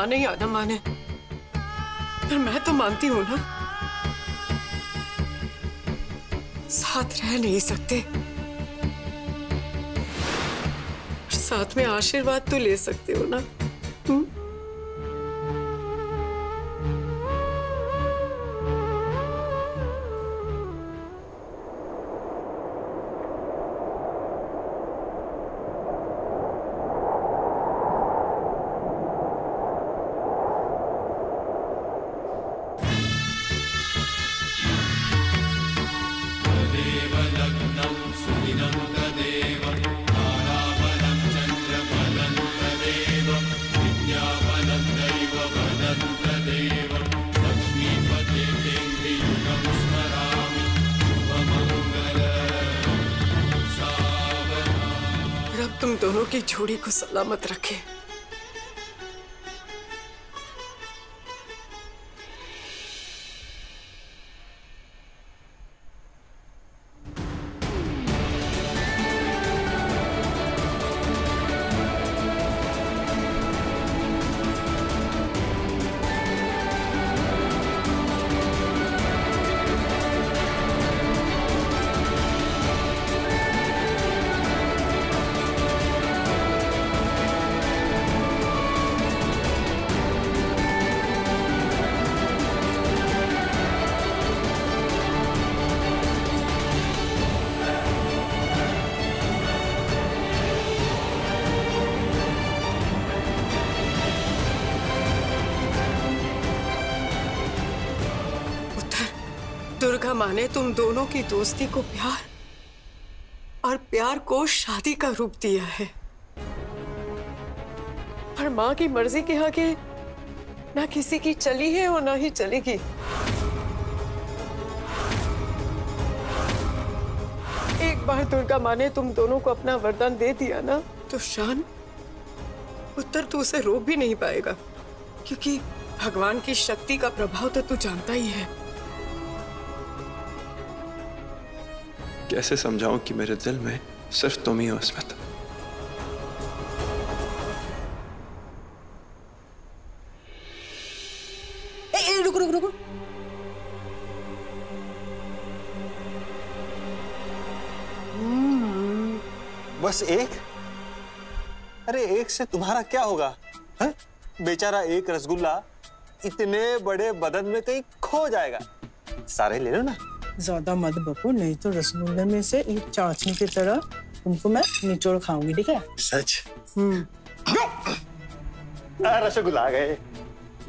माने या ना माने, पर मैं तो मानती हूं ना। साथ रह नहीं सकते, साथ में आशीर्वाद तो ले सकते हो ना। रब तुम दोनों की जोड़ी को सलामत रखे। दुर्गा माँ ने तुम दोनों की दोस्ती को प्यार और प्यार को शादी का रूप दिया है, पर माँ की मर्जी के आगे ना किसी की चली है और ना ही चलेगी। एक बार दुर्गा माँ ने तुम दोनों को अपना वरदान दे दिया ना, तो शान उत्तर तू उसे रोक भी नहीं पाएगा, क्योंकि भगवान की शक्ति का प्रभाव तो तू जानता ही है। कैसे समझाऊं कि मेरे दिल में सिर्फ तुम ही हो स्मिता। रुको रुको रुको, बस एक? अरे एक से तुम्हारा क्या होगा है? बेचारा एक रसगुल्ला इतने बड़े बदन में कहीं खो जाएगा। सारे ले लो ना। ज्यादा मत बको, नहीं तो रसगुल्ले में से एक चाशनी की तरह तुमको मैं निचोड़ खाऊंगी, ठीक है? सच? रसगुल्ला आ गए,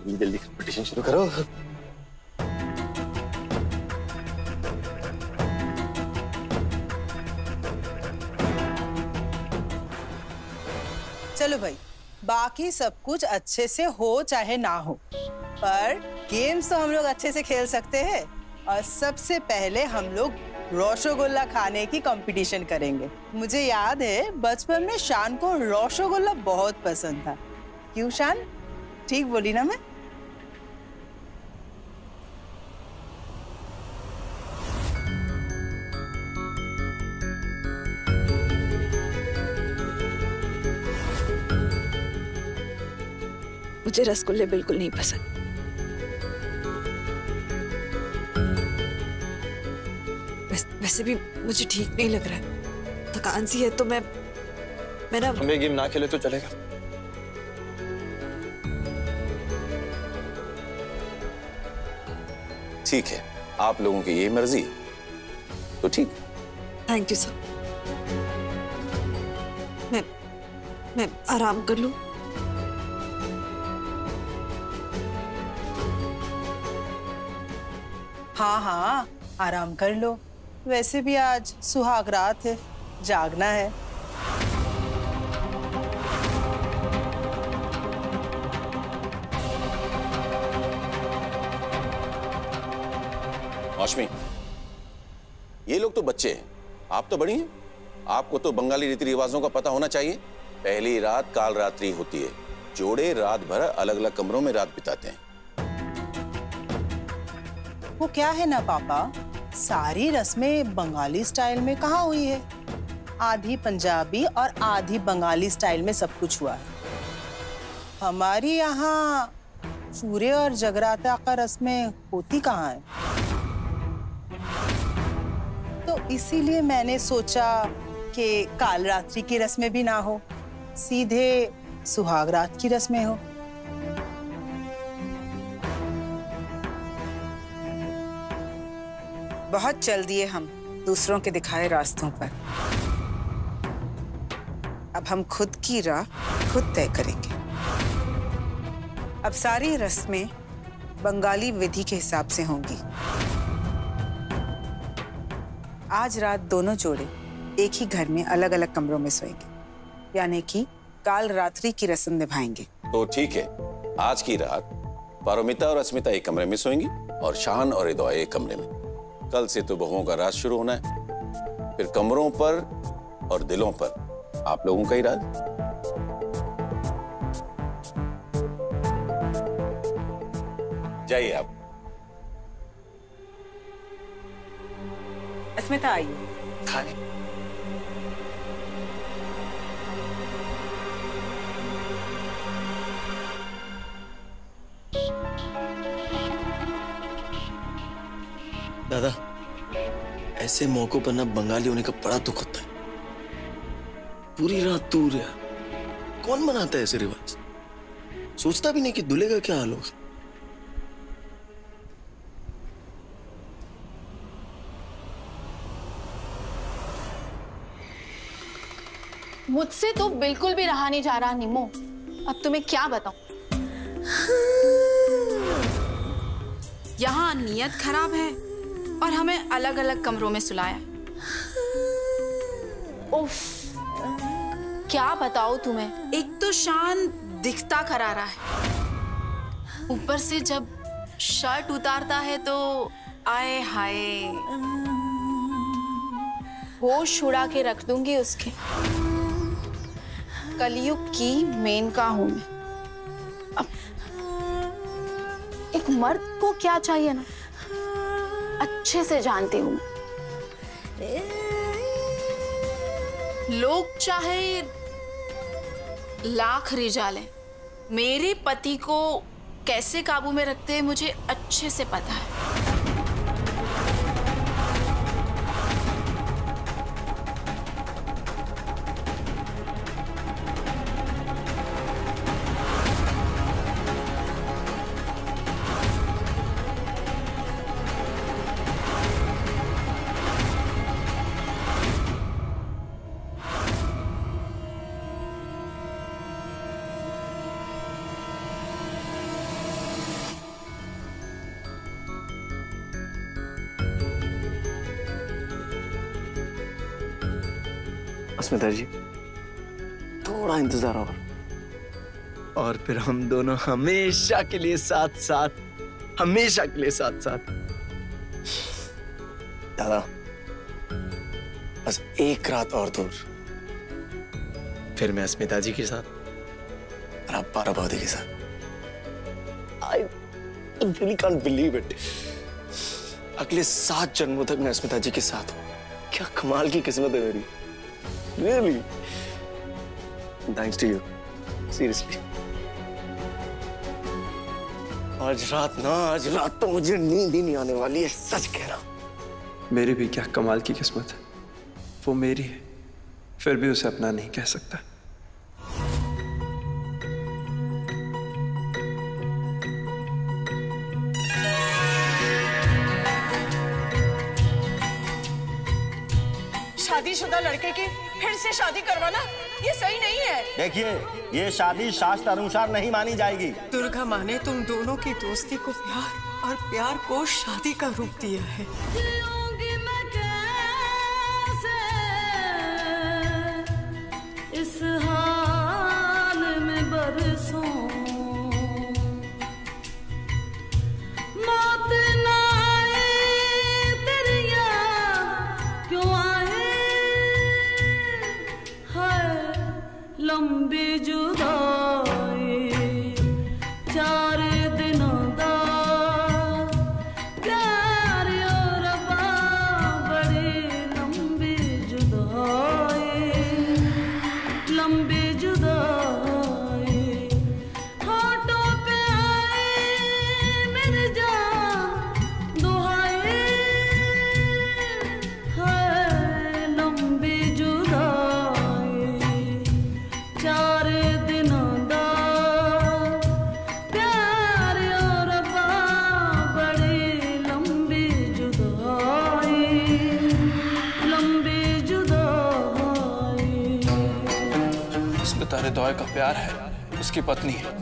जल्दी कंपटीशन शुरू करो। चलो भाई, बाकी सब कुछ अच्छे से हो चाहे ना हो, पर गेम्स तो हम लोग अच्छे से खेल सकते हैं। और सबसे पहले हम लोग रसगुल्ला खाने की कंपटीशन करेंगे। मुझे याद है बचपन में शान को रसगुल्ला बहुत पसंद था। क्यों शान, ठीक बोली ना मैं? मुझे रसगुल्ले बिल्कुल नहीं पसंद। वैसे भी मुझे ठीक नहीं लग रहा है, थकान सी है, तो मैं ना हमें गेम ना खेले तो चलेगा? ठीक है, आप लोगों की ये मर्जी तो ठीक। Thank you sir. मैं आराम कर लूं? हाँ हाँ, आराम कर लो। वैसे भी आज सुहाग रात है, जागना है। मौसमी, ये लोग तो बच्चे हैं, आप तो बड़ी हैं। आपको तो बंगाली रीति रिवाजों का पता होना चाहिए। पहली रात काल रात्रि होती है, जोड़े रात भर अलग अलग कमरों में रात बिताते हैं। वो क्या है ना पापा, सारी रस्में बंगाली स्टाइल में कहाँ हुई है, आधी पंजाबी और आधी बंगाली स्टाइल में सब कुछ हुआ है। हमारी यहाँ चूरे और जगराता का रस्में होती कहाँ है? तो इसीलिए मैंने सोचा कि काल रात्रि की रस्में भी ना हो, सीधे सुहाग रात की रस्में हो। बहुत चल दिए हम दूसरों के दिखाए रास्तों पर। अब हम खुद की राह खुद तय करेंगे। अब सारी रस्में बंगाली विधि के हिसाब से होंगी। आज रात दोनों जोड़े एक ही घर में अलग अलग कमरों में सोएंगे, यानी कि काल रात्रि की रस्म निभाएंगे। तो ठीक है, आज की रात पारोमिता और अस्मिता एक कमरे में सोएंगी और शान और इदवा एक कमरे में। कल से तो बहुओं का राज शुरू होना है, फिर कमरों पर और दिलों पर आप लोगों का ही राज। जाइए आप। अस्मिता आइए। खाने दादा, ऐसे मौकों पर ना बंगाली होने का बड़ा दुख होता है। पूरी रात दूर है, कौन मनाता है ऐसे रिवाज? सोचता भी नहीं कि दूल्हे का क्या हाल होगा। मुझसे तो बिल्कुल भी रहा नहीं जा रहा निमो। अब तुम्हें क्या बताऊं? यहाँ नियत खराब है और हमें अलग अलग कमरों में सुलाया। उफ, क्या बताओ तुम्हें। एक तो शान दिखता करारा है, ऊपर से जब शर्ट उतारता है तो आए हाय, होश उड़ा के रख दूंगी उसके। कलयुग की मेनका हूं मैं। अब एक मर्द को क्या चाहिए ना, अच्छे से जानती हूं। लोग चाहे लाख रिजालें, मेरे पति को कैसे काबू में रखते हैं मुझे अच्छे से पता है। अस्मिता जी, थोड़ा इंतजार और फिर हम दोनों हमेशा के लिए साथ साथ, हमेशा के लिए साथ साथ। दादा, बस एक रात और दूर, फिर मैं अस्मिता जी के साथ और आप पाराबादी के साथ। I really can't believe it. अगले 7 जन्मों तक मैं अस्मिता जी के साथ हूँ। क्या कमाल की किस्मत है मेरी। Really? Thanks to you. Seriously. आज रात तो मुझे नींद ही नहीं आने वाली है, सच कह रहा हूं। मेरी भी क्या कमाल की किस्मत है। वो मेरी है, फिर भी उसे अपना नहीं कह सकता। शादीशुदा लड़के की फिर से शादी करवाना ये सही नहीं है। देखिए, ये शादी शास्त्र अनुसार नहीं मानी जाएगी। दुर्गा माँ ने तुम दोनों की दोस्ती को प्यार और प्यार को शादी का रूप दिया है। इस हाल में बरसों मौत ना आए तेरी याद क्यों आए, हाय लंबी जुदाई 4 दिनों दा प्यार और रब्बा हृदय का प्यार है, उसकी पत्नी है।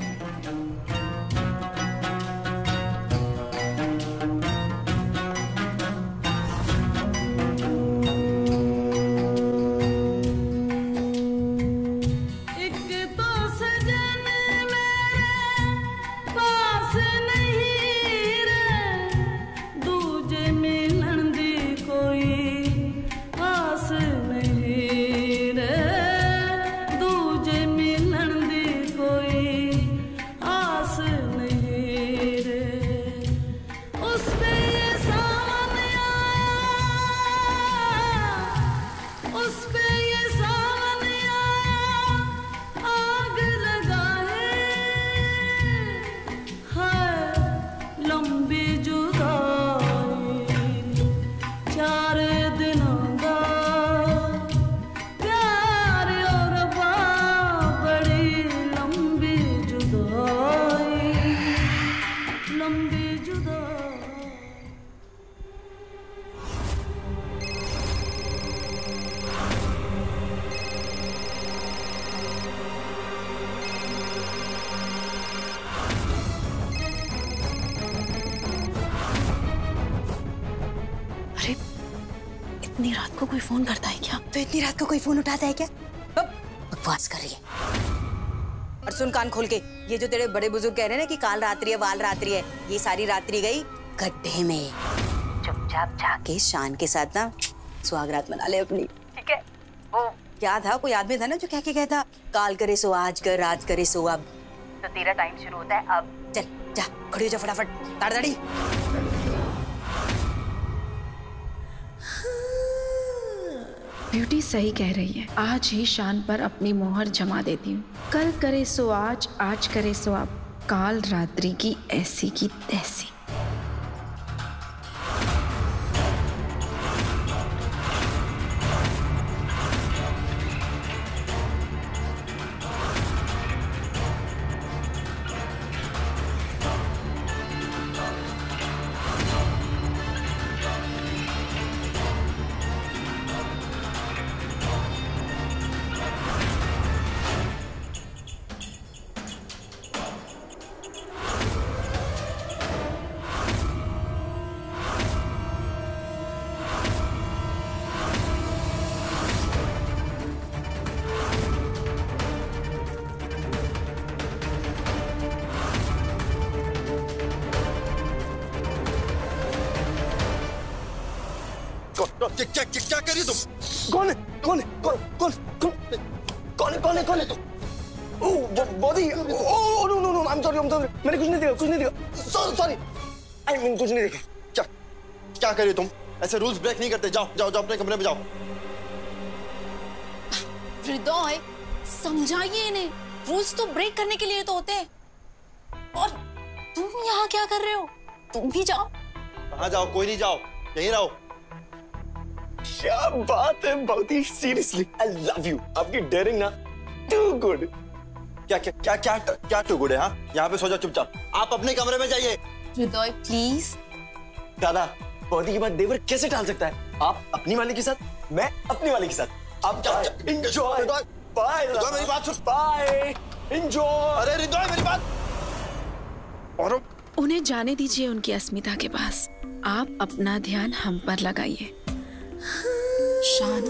इतनी रात को कोई फोन करता है क्या? तो इतनी रात को कोई फोन उठाता है क्या? बकवास कर रही है। और सुन कान खोल के, ये जो तेरे बड़े बुजुर्ग कह रहे हैं ना कि काल रात्रि है वाल रात्रि है, ये सारी रात्रि गई गड्ढे में। चुपचाप जाके शान के साथ ना सुहागरात मना ले अपनी, ठीक है? वो क्या था, कोई आदमी था ना जो क्या कहता, काल करे सो आज कर, आज करे सो अब। तो तेरा टाइम शुरू होता है अब। चल जा, खड़ी हो जा फटाफट, ताड़ाताड़ी। ब्यूटी सही कह रही है, आज ही शान पर अपनी मोहर जमा देती हूँ। कल करे सो आज, आज करे सो अब, काल रात्रि की ऐसी की तैसी। क्या कर रही तुम? कौन है? कौन है? कौन कौन कौन कौन है? कौन है? कौन है तुम? Oh buddy, oh no no no, I am sorry, मैंने कुछ नहीं देखा, कुछ नहीं देखा, सॉरी, आई मीन कुछ नहीं देखा। क्या क्या कर रही तुम? ऐसे रूल्स ब्रेक नहीं करते। जाओ जाओ जाओ अपने कमरे में जाओ। हृदय, समझाइए इन्हें, रूल्स तो ब्रेक करने के लिए तो होते हैं। और तुम यहाँ क्या कर रहे हो? तुम भी जाओ। कहाँ जाओ? कोई नहीं, जाओ, यहीं रहो। क्या बात है, बहुत ही सीरियसली, आई लव यू। आपकी डेयरिंग ना टू गुड। क्या क्या क्या क्या क्या टू गुड है? हाँ, यहाँ पे सो जाओ चुपचाप। आप अपने कमरे में जाइए। हृदय प्लीज। दादा, बॉडी की बात देवर कैसे टाल सकता है? आप अपनी वाली के साथ, मैं अपनी वाली के साथ। आप एंजॉय। बाय। मेरी बात सुन। बाय। एंजॉय। अरे हृदय, मेरी बात। और उन्हें जाने दीजिए उनकी अस्मिता के पास। आप अपना ध्यान हम पर लगाइए। शान,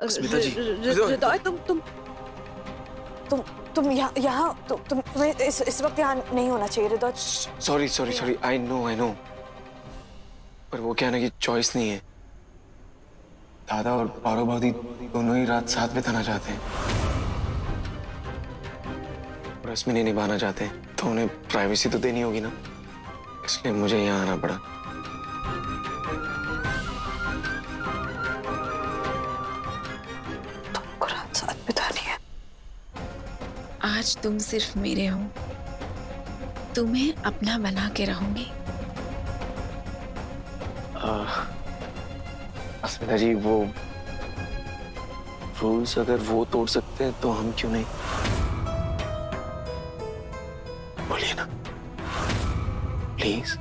अस्मिता जी, हृदय तुम यहाँ तुम्हें इस वक्त यहाँ नहीं होना चाहिए हृदय। सॉरी आई नो पर वो क्या ना कि चॉइस नहीं है। दादा और पारो भाभी दोनों ही रात साथ बिताना चाहते हैं और रस्में नहीं निभाना चाहते हैं, तो उन्हें प्राइवेसी तो देनी होगी ना, इसलिए मुझे यहाँ आना पड़ा। तुमको रात साथ बितानी है। आज तुम सिर्फ मेरे हो, तुम्हें अपना बना के रहूंगी। अस्मिता जी, वो रूल्स अगर वो तोड़ सकते हैं तो हम क्यों नहीं? बोलिए ना प्लीज।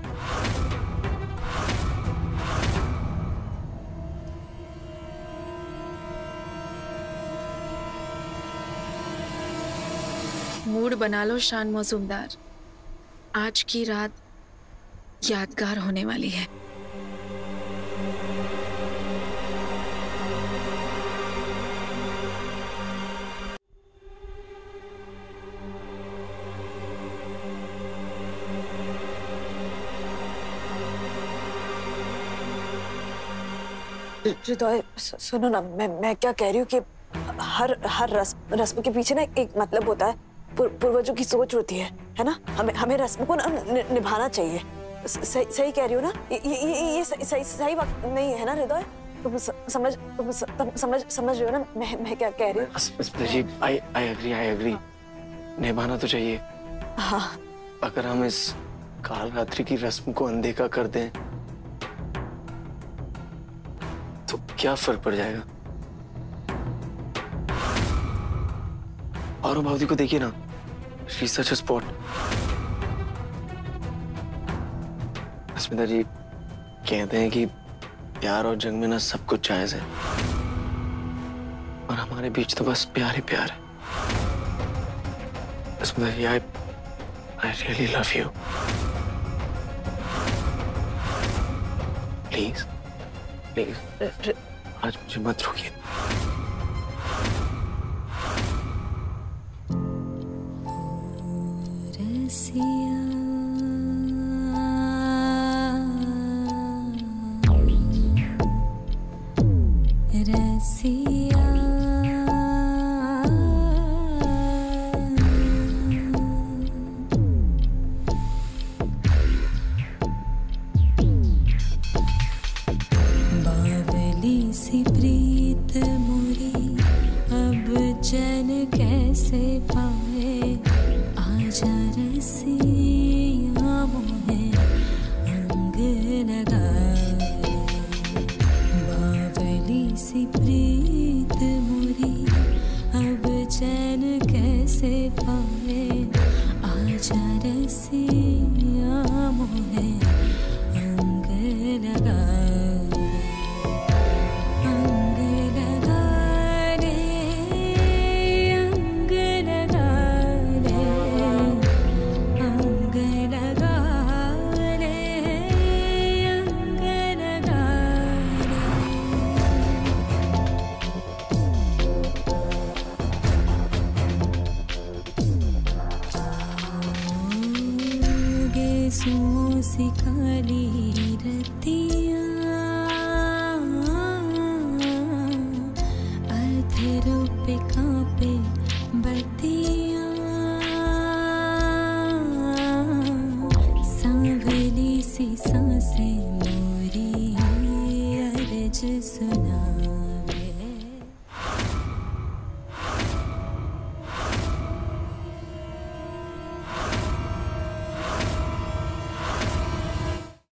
मूड बना लो शान मौजूमदार, आज की रात यादगार होने वाली है। हृदय सुनो ना, मैं क्या कह रही हूँ कि हर रस्म के पीछे ना एक मतलब होता है, पूर्वजों की सोच होती है ना। हमें रस्म को निभाना चाहिए। सही कह रही हो ना? ये सही वक्त नहीं है ना हृदय? तुम समझ रहे हो ना मैं क्या कह रही हूँ? जी, आई एग्री, निभाना तो चाहिए। हाँ, अगर हम इस काल रात्रि की रस्म को अनदेखा कर दें तो क्या फर्क पड़ जाएगा? और भावती को देखिए ना, she is such a spot. Asmita ji, कहते हैं कि प्यार और जंग में ना सब कुछ जायज है, और हमारे बीच तो बस प्यार ही प्यार है। Asmita ji, I really love you. Please आज मुझे मत रोकिए। सी प्रीत मोरी अब चैन कैसे पाए, आजा रसिया मोहे अंग लगा। बावली सी प्रीत मोरी अब चैन कैसे पाए, आजा रसिया मोहे अंग लगा। सी काली रतिया अधरों पे कांपे बतिया, सांवली सी सांसें मोरी अर्ज सुन